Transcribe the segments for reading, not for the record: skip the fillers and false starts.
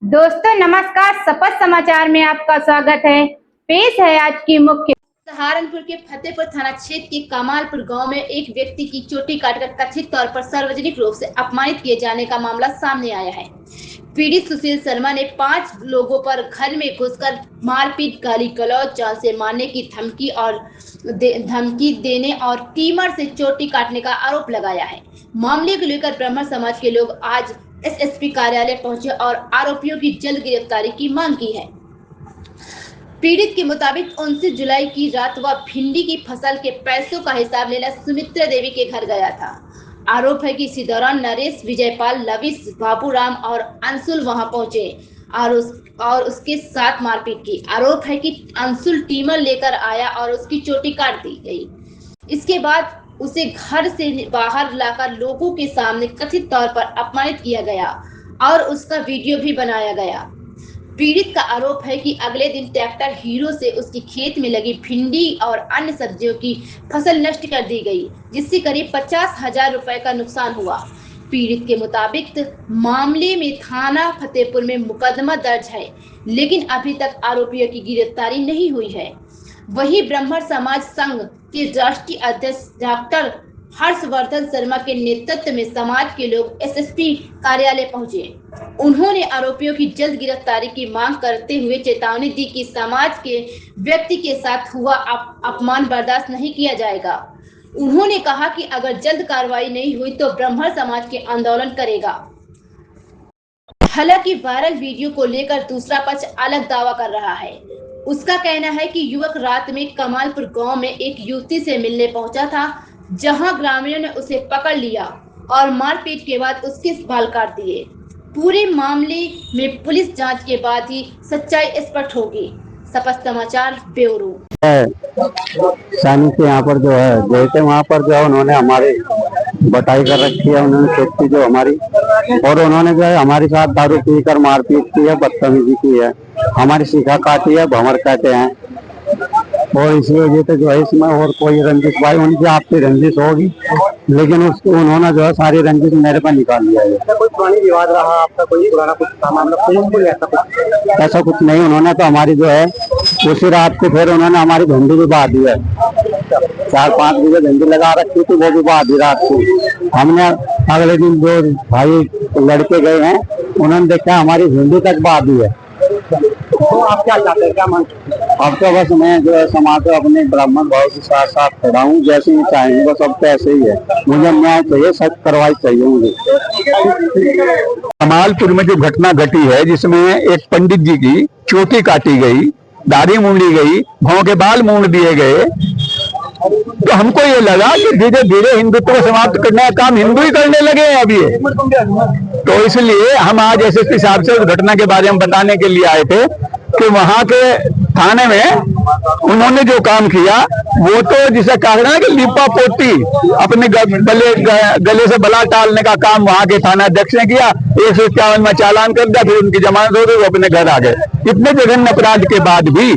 दोस्तों नमस्कार, शपथ समाचार में आपका स्वागत है। पेश है आज की मुख्य। सहारनपुर के फतेहपुर थाना क्षेत्र के कमालपुर गांव में एक व्यक्ति की चोटी काटकर कथित तौर पर सार्वजनिक रूप से अपमानित किए जाने का मामला सामने आया है। पीड़ित सुशील शर्मा ने 5 लोगों पर घर में घुसकर मारपीट, गाली गलौज, जान से मारने की धमकी देने और टीमर से चोटी काटने का आरोप लगाया है। मामले को लेकर ब्राह्मण समाज के लोग आज एसएसपी कार्यालय पहुंचे और आरोपियों की जल्द गिरफ्तारी की मांग की है। पीड़ित के मुताबिक 29 जुलाई की रात वह भिंडी की फसल के पैसों का हिसाब लेने सुमित्रा देवी के घर गया था। आरोप है कि इसी दौरान नरेश, विजयपाल, लविश, बाबूराम और अंशुल वहां पहुंचे और उसके साथ मारपीट की। आरोप है कि अंशुल टीमर लेकर आया और उसकी चोटी काट दी गई। इसके बाद उसे घर से बाहर लाकर लोगों के सामने कथित तौर पर अपमानित किया गया और उसका वीडियो भी बनाया गया। पीड़ित का आरोप है कि अगले दिन ट्रैक्टर हीरो से उसकी खेत में लगी भिंडी और अन्य सब्जियों की फसल नष्ट कर दी गई, जिससे करीब 50,000 रुपए का नुकसान हुआ। पीड़ित के मुताबिक मामले में थाना फतेहपुर में मुकदमा दर्ज है, लेकिन अभी तक आरोपियों की गिरफ्तारी नहीं हुई है। वहीं ब्राह्मण समाज संघ के राष्ट्रीय अध्यक्ष डॉक्टर हर्षवर्धन शर्मा के नेतृत्व में समाज के लोग एसएसपी कार्यालय पहुंचे। उन्होंने आरोपियों की जल्द गिरफ्तारी की मांग करते हुए चेतावनी दी कि समाज के व्यक्ति के साथ हुआ अपमान बर्दाश्त नहीं किया जाएगा। उन्होंने कहा कि अगर जल्द कार्रवाई नहीं हुई तो ब्राह्मण समाज के आंदोलन करेगा। हालांकि वायरल वीडियो को लेकर दूसरा पक्ष अलग दावा कर रहा है। उसका कहना है कि युवक रात में कमालपुर गांव में एक युवती से मिलने पहुंचा था, जहां ग्रामीणों ने उसे पकड़ लिया और मारपीट के बाद उसके बाल काट दिए। पूरे मामले में पुलिस जांच के बाद ही सच्चाई स्पष्ट होगी। शपथ समाचार ब्यूरो सैनिक के यहाँ पर जो है गए थे, वहाँ पर जो है उन्होंने हमारी बटाई कर रखी है, उन्होंने खेत की जो हमारी, और उन्होंने जो है हमारे साथ दारू पीकर मारपीट की है, बदतमीजी की है, हमारी शिखा काटी है, भंवर काटे हैं। और इसी वजह से जो है इसमें और कोई रंजिश, भाई उनकी आपकी रंजिश होगी, लेकिन उसको उन्होंने जो है सारी रंजिश मेरे पर निकाल लिया है। कोई पुरानी विवाद रहा आपका, कोई पुराना कुछ मामला ऐसा कुछ नहीं। उन्होंने तो हमारी जो है उसी रात को फिर उन्होंने हमारी भिंडी भी बहा दी है, 4-5 बीघे भिंडी लगा रखी थी, वो भी बहा दी रात को। हमने अगले दिन जो भाई लड़के गए हैं, उन्होंने देखा हमारी भिंडी तक बहा दी है। तो आप क्या चाहते हैं, क्या मांग? अब तो बस मैं जो है समाज को अपने ब्राह्मण भाव के साथ साथ खड़ा हूँ, जैसे ही चाहेंगे बस अब तो ऐसे ही है। मुझे न्याय चाहिए, सख्त कार्रवाई चाहिए मुझे। कमालपुर में जो घटना घटी है, जिसमें एक पंडित जी की चोटी काटी गई, दाढ़ी मूंडी गई, भौं के बाल मूंड दिए गए, तो हमको ये लगा कि धीरे धीरे हिंदुत्व को समाप्त करने का काम हिंदू ही करने लगे हैं अभी। तो इसलिए हम आज एसएसपी साहब से उस घटना के बारे में बताने के लिए आए थे कि वहां के थाने में उन्होंने जो काम किया वो तो जिसे कहा ना कि लिपा पोती, अपने गले से बला टालने का काम वहां के थाना अध्यक्ष ने किया। 151 में चालान कर दिया, फिर उनकी जमानत हो गई, वो अपने घर आ गए। इतने जघन्य अपराध के बाद भी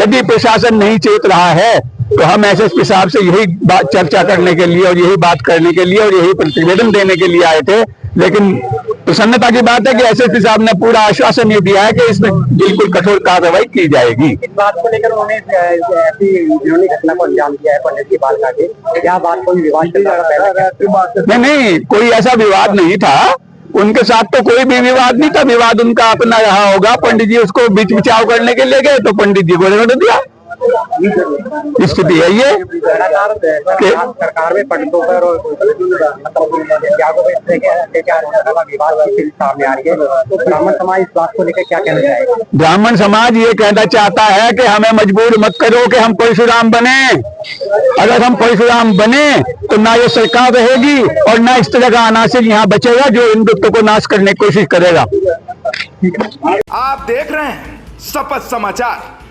यदि प्रशासन नहीं चेत रहा है, तो हम एसएसपी साहब से यही बात चर्चा करने के लिए और यही बात करने के लिए और यही प्रतिवेदन देने के लिए आए थे। लेकिन प्रसन्नता की बात है कि एसएसपी साहब ने पूरा आश्वासन ये दिया है कि इसमें बिल्कुल कठोर कार्रवाई की जाएगी। इस बात को लेकर उन्होंने घटना को अंजाम दिया है, पंडित की बाल काटे, क्या बात कोई विवाद चल रहा? नहीं, कोई ऐसा विवाद नहीं था। उनके साथ तो कोई भी विवाद नहीं था, विवाद उनका अपना रहा होगा। पंडित जी उसको बीच बचाव करने के लिए गए तो पंडित जी को रोक दिया। स्थिति है ये कि सरकार में पंडितों पर सामने आ रही है, तो ब्राह्मण समाज इस बात को लेकर क्या कहना चाहेगा? ब्राह्मण समाज ये कहना चाहता है कि हमें मजबूर मत करो कि हम परशुराम बने। अगर हम परशुराम बने तो ना ये सरकार रहेगी और ना इस तरह का अनासिर यहाँ बचेगा जो हिंदुत्व को नाश करने की कोशिश करेगा। आप देख रहे हैं शपथ समाचार।